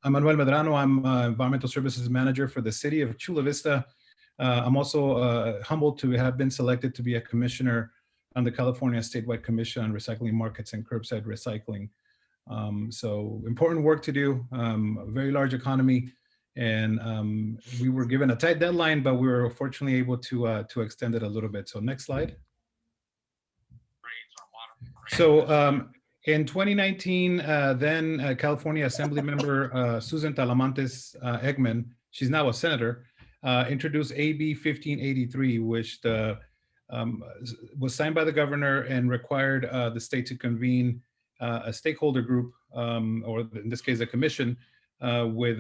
I'm Manuel Medrano. I'm Environmental Services Manager for the City of Chula Vista. I'm also humbled to have been selected to be a commissioner on the California Statewide Commission on Recycling Markets and Curbside Recycling. So important work to do, a very large economy, and we were given a tight deadline, but we were fortunately able to extend it a little bit. So next slide. So in 2019, then California Assembly member Susan Talamantes Eggman, she's now a senator, introduced AB 1583, which was signed by the governor and required the state to convene a stakeholder group, or in this case, a commission, with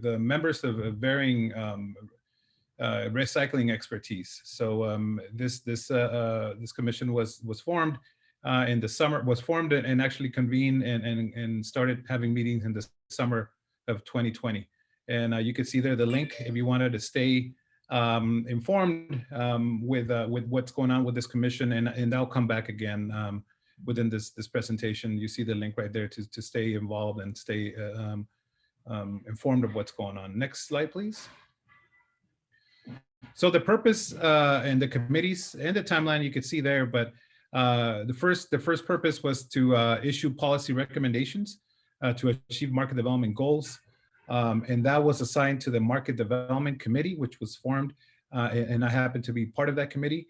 members of varying recycling expertise. So this commission was formed in the summer, was formed and actually convened and started having meetings in the summer of 2020. And you can see there the link if you wanted to stay informed with what's going on with this commission, and I'll come back again within this presentation. You see the link right there to stay involved and stay informed of what's going on. Next slide, please. So the purpose and the committees and the timeline you can see there, but the first purpose was to issue policy recommendations to achieve market development goals. And that was assigned to the Market Development Committee, which was formed, and I happen to be part of that committee.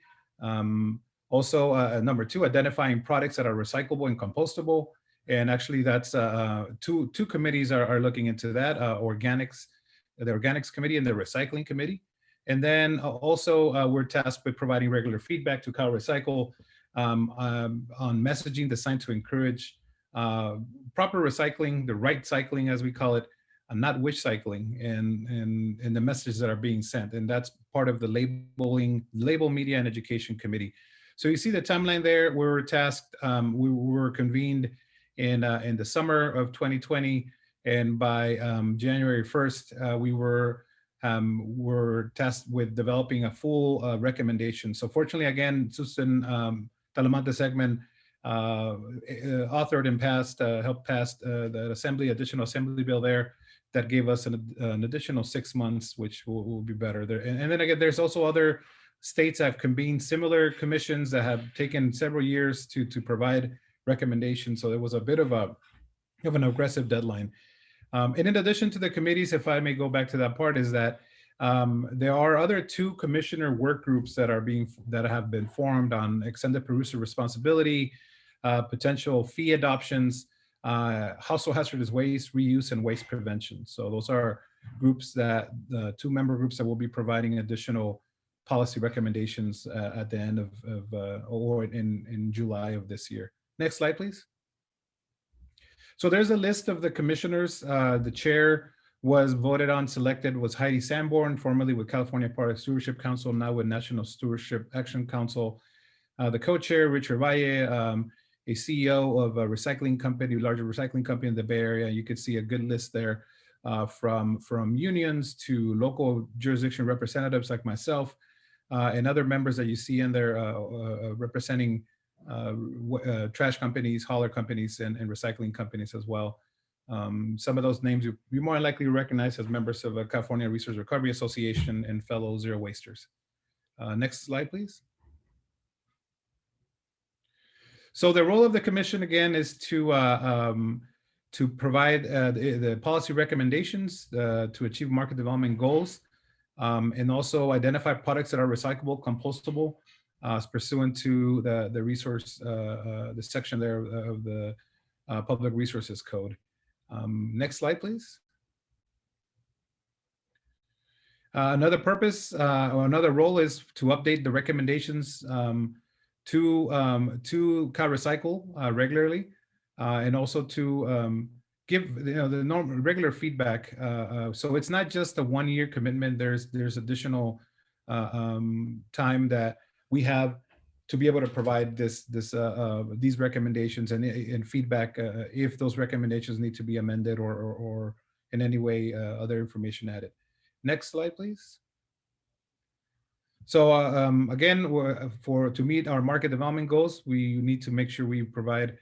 Also, number two, identifying products that are recyclable and compostable. And actually that's two committees are looking into that, organics, the Organics Committee and the Recycling Committee. And then also we're tasked with providing regular feedback to Cal Recycle on messaging designed to encourage proper recycling, the right cycling as we call it, not wish cycling, and the messages that are being sent. And that's part of the Label Media and Education Committee. So you see the timeline there. We were tasked, we were convened in the summer of 2020. And by January 1st, we were tasked with developing a full recommendation. So fortunately, again, Susan Talamantes Eggman authored and passed, helped pass the additional assembly bill there that gave us an additional 6 months, which will be better there. And then again, there's also other states that have convened similar commissions that have taken several years to provide recommendations. So there was a bit of an aggressive deadline. And in addition to the committees, if I may go back to that part, is that there are other two commissioner work groups that have been formed on extended producer responsibility, potential fee adoptions, household hazardous waste, reuse, and waste prevention. So those are groups that the two member groups that will be providing additional policy recommendations at the end of or in July of this year. Next slide, please. So there's a list of the commissioners. The chair was voted on, selected was Heidi Sanborn, formerly with California Product Stewardship Council, now with National Stewardship Action Council. The co-chair, Richard Valle, a CEO of a recycling company, larger recycling company in the Bay Area. You could see a good list there from unions to local jurisdiction representatives like myself and other members that you see in there representing trash companies, hauler companies, and recycling companies as well. Some of those names you more likely recognize as members of a California Resource Recovery Association and fellow zero wasters. Next slide, please. So the role of the commission again is to provide the policy recommendations to achieve market development goals, and also identify products that are recyclable, compostable, pursuant to the resource, the section there of the Public Resources Code. Next slide, please. Another purpose or another role is to update the recommendations to CalRecycle regularly, and also to give the normal regular feedback. So it's not just a one-year commitment. There's additional time that we have to be able to provide these recommendations and feedback if those recommendations need to be amended or in any way other information added. Next slide, please. So again, to meet our market development goals, we need to make sure we provide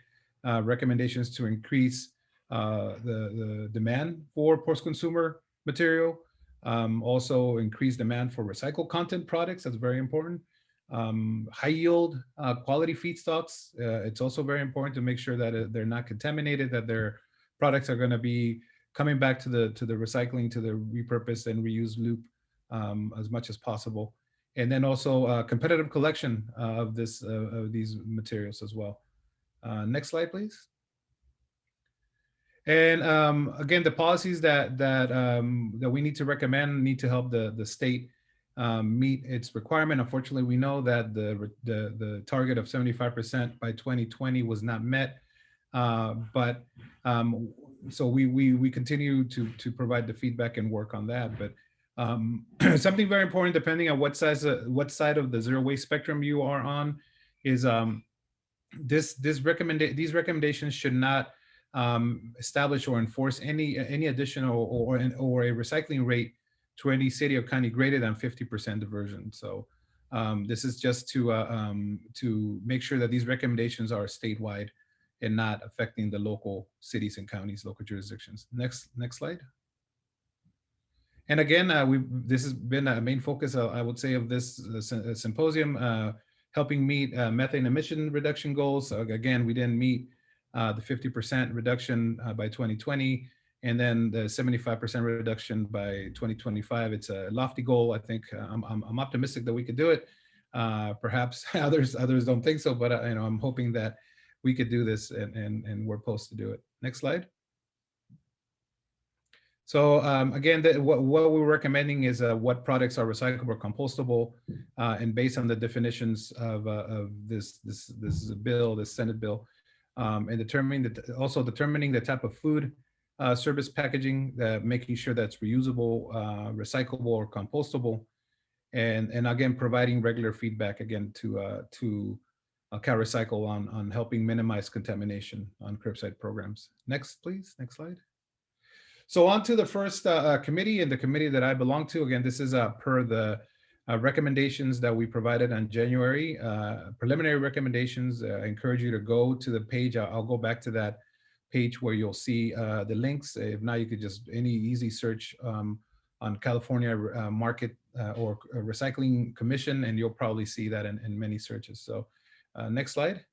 recommendations to increase the demand for post-consumer material. Also increased demand for recycled content products. That's very important. High yield quality feedstocks. It's also very important to make sure that they're not contaminated, that their products are going to be coming back to the recycling, to the repurpose and reuse loop as much as possible. And then also competitive collection of these materials as well. Next slide, please. And again, the policies that we need to recommend need to help the state meet its requirement. Unfortunately, we know that the target of 75% by 2020 was not met, but so we continue to provide the feedback and work on that. But something very important, depending on what side of the zero waste spectrum you are on, is these recommendations should not establish or enforce any additional or a recycling rate to any city or county greater than 50% diversion. So this is just to make sure that these recommendations are statewide and not affecting the local cities and counties, local jurisdictions. Next slide. And again, this has been a main focus, I would say, of this symposium, helping meet methane emission reduction goals. Again, we didn't meet the 50% reduction by 2020, and then the 75% reduction by 2025. It's a lofty goal. I think I'm optimistic that we could do it. Perhaps others don't think so, but I'm hoping that we could do this, and we're poised to do it. Next slide. So again, what we're recommending is what products are recyclable or compostable, and based on the definitions of this bill, this Senate bill, and determining the type of food service packaging, making sure that's reusable, recyclable, or compostable, and again providing regular feedback again to CalRecycle on helping minimize contamination on curbside programs. Next, please. Next slide. So on to the first committee, and the committee that I belong to. Again, this is per the recommendations that we provided on January, preliminary recommendations. I encourage you to go to the page. I'll go back to that page where you'll see the links. If not, you could just any easy search on California Market or Recycling Commission, and you'll probably see that in many searches. So next slide.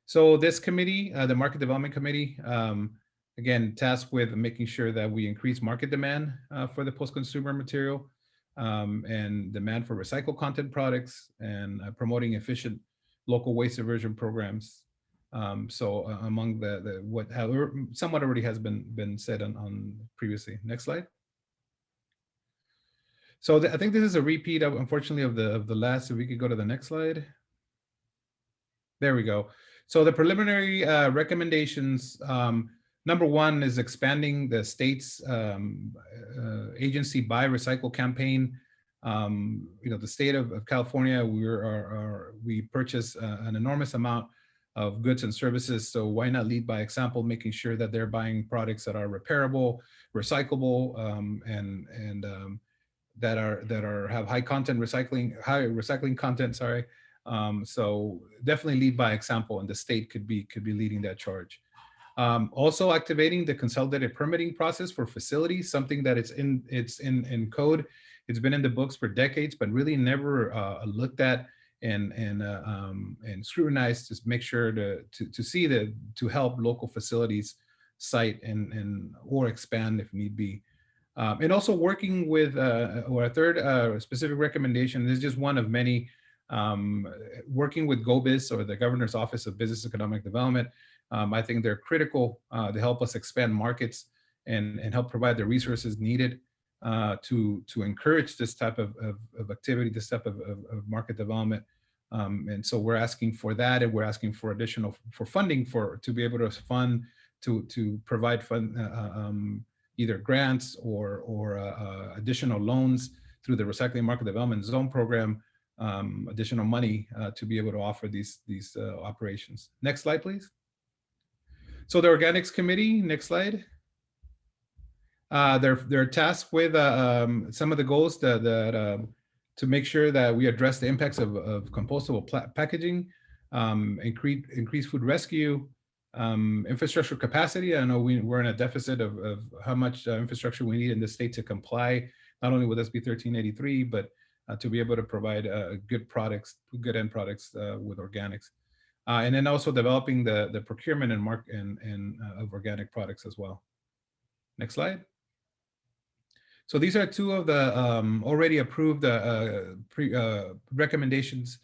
So this committee, the Market Development Committee, again, tasked with making sure that we increase market demand for the post-consumer material and demand for recycled content products, and promoting efficient local waste diversion programs. So among what somewhat already has been said on previously. Next slide. So I think this is a repeat of, unfortunately, of the last. If we could go to the next slide. There we go. So the preliminary recommendations. Number one is expanding the state's agency buy recycle campaign. The state of California, we purchase an enormous amount of goods and services. So why not lead by example, making sure that they're buying products that are repairable, recyclable, and that have high recycling content. Sorry. So definitely lead by example, and the state could be leading that charge. Also activating the consolidated permitting process for facilities, something that it's in code. It's been in the books for decades, but really never looked at and scrutinized to make sure to help local facilities site and or expand if need be. And also working with, or a third specific recommendation, this is just one of many, working with GoBiz, or the Governor's Office of Business Economic Development. I think they're critical to help us expand markets and help provide the resources needed to encourage this type of activity, this type of market development. And so we're asking for that, and we're asking for additional funding to be able to fund, to provide either grants or additional loans through the Recycling Market Development Zone Program, additional money to be able to offer these operations. Next slide, please. So the Organics Committee, next slide. They're tasked with some of the goals that to make sure that we address the impacts of compostable packaging, increase food rescue, Infrastructure capacity. I know we're in a deficit of how much infrastructure we need in the state to comply, not only with SB 1383, but to be able to provide good products, good end products with organics. And then also developing the procurement and of organic products as well. Next slide. So these are two of the already approved recommendations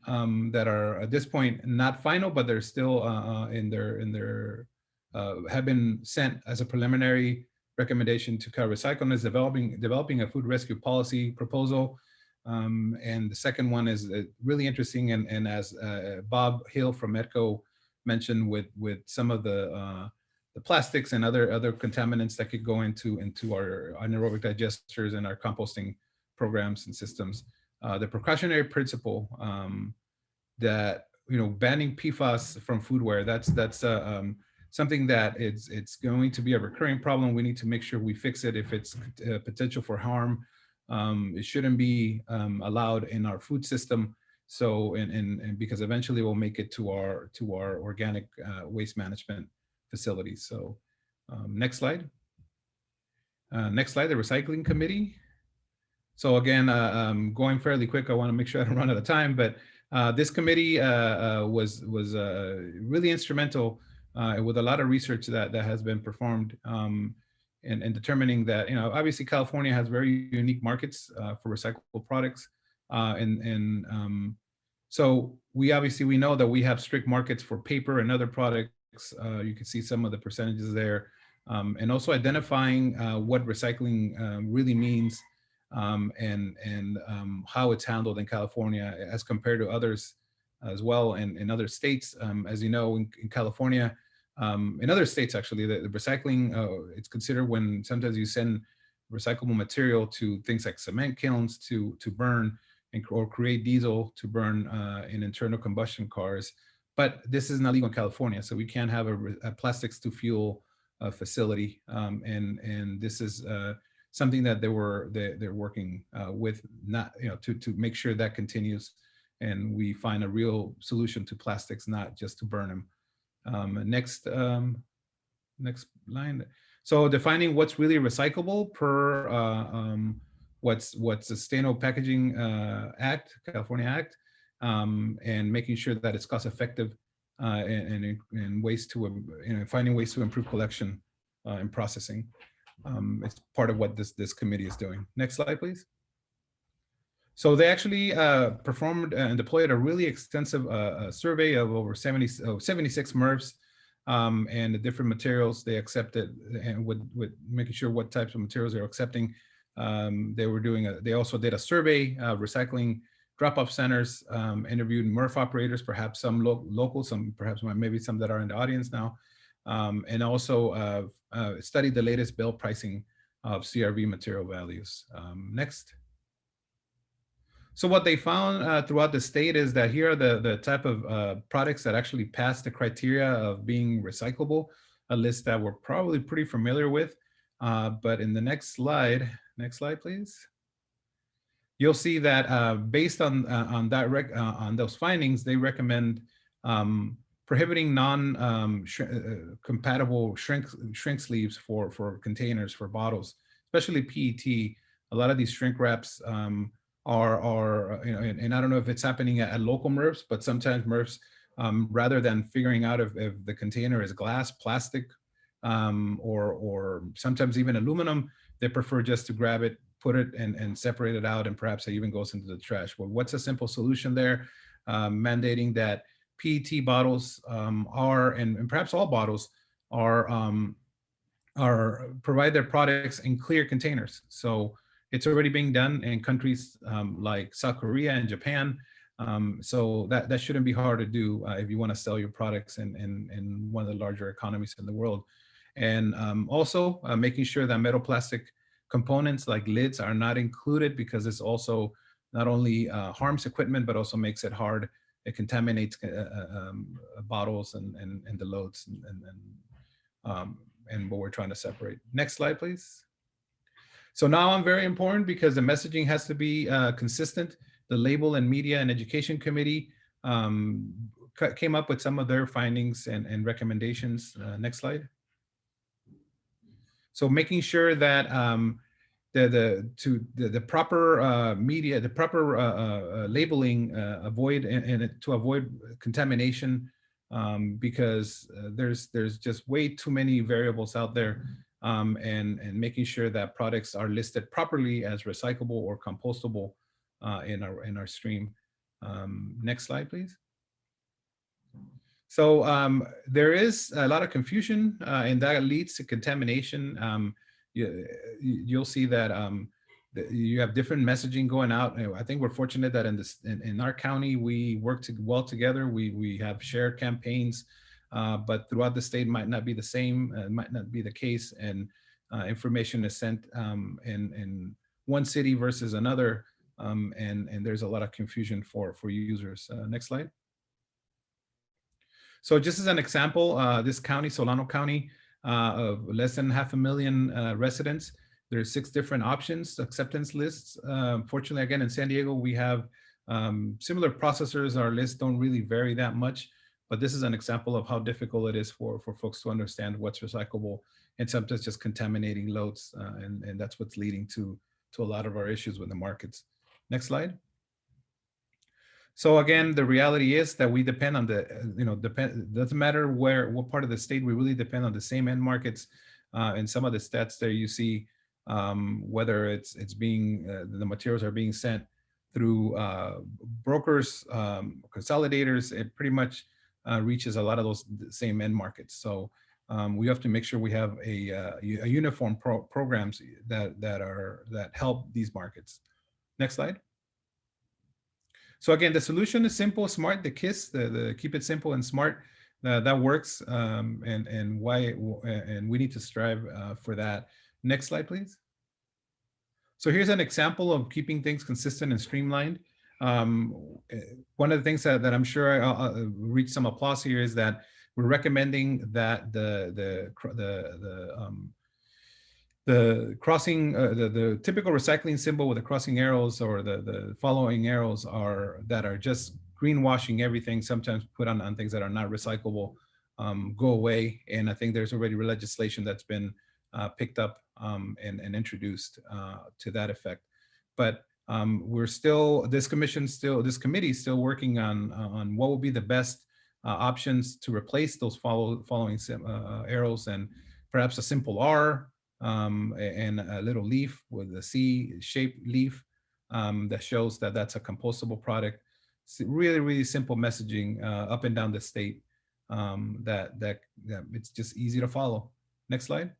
that are at this point not final, but they're still have been sent as a preliminary recommendation to Cal Recycle, is developing a food rescue policy proposal. And the second one is really interesting, and as Bob Hill from Medco mentioned, with some of the plastics and other contaminants that could go into our anaerobic digesters and our composting programs and systems. The precautionary principle that, banning PFAS from foodware, that's something that it's going to be a recurring problem. We need to make sure we fix it if it's potential for harm. It shouldn't be allowed in our food system. So, and because eventually we'll make it to our organic waste management facilities. So next slide. Next slide, the recycling committee. So again, going fairly quick, I want to make sure I don't run out of time, but this committee was really instrumental with a lot of research that has been performed in determining that, obviously California has very unique markets for recyclable products. So we know that we have strict markets for paper and other products. You can see some of the percentages there, and also identifying what recycling really means and how it's handled in California as compared to others as well, and in other states. As you know, in California, in other states actually, the recycling, it's considered when sometimes you send recyclable material to things like cement kilns to burn or create diesel to burn in internal combustion cars. But this isn't illegal in California, so we can't have a plastics to fuel facility, and this is something that they're working with, not to make sure that continues, and we find a real solution to plastics, not just to burn them. Next line. So defining what's really recyclable per what's Sustainable Packaging Act, California Act. And making sure that it's cost effective and ways to, finding ways to improve collection and processing. It's part of what this committee is doing. Next slide, please. So they actually performed and deployed a really extensive survey of over 76 MRFs and the different materials they accepted, and with making sure what types of materials they're accepting. They also did a survey, recycling drop-off centers, interviewed MRF operators, perhaps some local, some perhaps maybe some that are in the audience now, and also studied the latest bill pricing of CRV material values. Next. So what they found throughout the state is that here are the type of products that actually pass the criteria of being recyclable, a list that we're probably pretty familiar with. But in the next slide please, you'll see that based on those findings, they recommend prohibiting non-compatible shrink sleeves for containers, for bottles, especially PET. A lot of these shrink wraps are and I don't know if it's happening at local MRFs, but sometimes MRFs, rather than figuring out if the container is glass, plastic, or sometimes even aluminum, they prefer just to grab it, put it and separate it out, and perhaps it even goes into the trash. Well, what's a simple solution there? Mandating that PET bottles are, and perhaps all bottles are provide their products in clear containers. So it's already being done in countries like South Korea and Japan. So that shouldn't be hard to do if you want to sell your products in one of the larger economies in the world. And also making sure that metal plastic components like lids are not included, because it's also not only harms equipment, but also makes it hard. It contaminates bottles and the loads and what we're trying to separate. Next slide, please. So now I'm very important because the messaging has to be consistent. The Label and Media and Education Committee came up with some of their findings and recommendations. Next slide. So making sure that the proper media, the proper labeling, avoid and to avoid contamination, because there's just way too many variables out there, and making sure that products are listed properly as recyclable or compostable in our stream. Next slide, please. So there is a lot of confusion, and that leads to contamination. You'll see that you have different messaging going out. I think we're fortunate that in our county we work well together. We have shared campaigns, but throughout the state might not be the same. Might not be the case, and information is sent in one city versus another, and there's a lot of confusion for users. Next slide. So just as an example, this county, Solano County, of less than 500,000 residents, there's 6 different options, acceptance lists. Fortunately, again, in San Diego, we have similar processors. Our lists don't really vary that much, but this is an example of how difficult it is for folks to understand what's recyclable, and sometimes just contaminating loads, and that's what's leading to a lot of our issues with the markets. Next slide. So again, the reality is that we depend on doesn't matter what part of the state, we really depend on the same end markets. And some of the stats there you see, whether it's being, the materials are being sent through brokers, consolidators, it pretty much reaches a lot of those same end markets. So we have to make sure we have a uniform programs that help these markets. Next slide. So again, the solution is simple, smart. The KISS, the keep it simple and smart, that works, and we need to strive for that. Next slide, please. So here's an example of keeping things consistent and streamlined. One of the things that I'm sure I'll reach some applause here is that we're recommending that the crossing, the typical recycling symbol with the crossing arrows or the following arrows that are just greenwashing everything, sometimes put on things that are not recyclable, go away. And I think there's already legislation that's been picked up and introduced to that effect. But we're still, this committee is still working on what will be the best options to replace those following arrows, and perhaps a simple R, and a little leaf with a C-shaped leaf that shows that that's a compostable product. It's really, really simple messaging up and down the state, that it's just easy to follow. Next slide.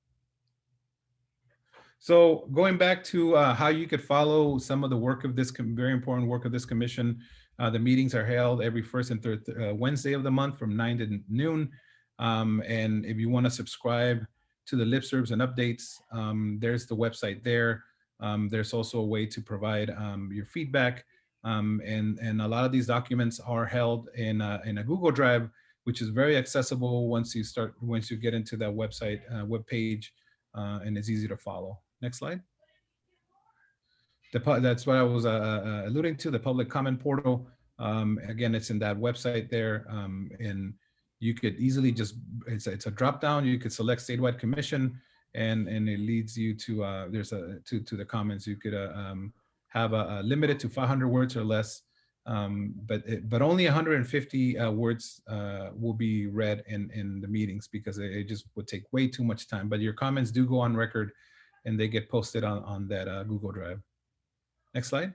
So going back to how you could follow some of the work of this very important work of this commission, the meetings are held every first and third Wednesday of the month from 9 to noon. And if you want to subscribe to the listservs and updates, there's the website there. There's also a way to provide your feedback, and a lot of these documents are held in a Google Drive, which is very accessible once you get into that website web page, and it's easy to follow. Next slide. That's what I was alluding to, the public comment portal. Again, it's in that website there, and you could easily just, it's a drop down. You could select statewide commission, and it leads you to to the comments. You could have a limited to 500 words or less, but only 150 words will be read in the meetings, because it just would take way too much time. But your comments do go on record, and they get posted on that Google Drive. Next slide.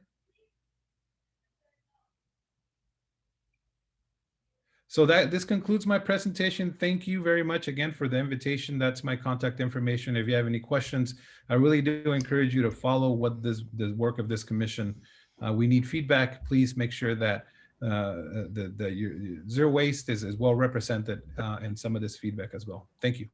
So this concludes my presentation. Thank you very much again for the invitation. That's my contact information. If you have any questions, I really do encourage you to follow what the work of this commission. We need feedback. Please make sure that your zero waste is well represented in some of this feedback as well. Thank you.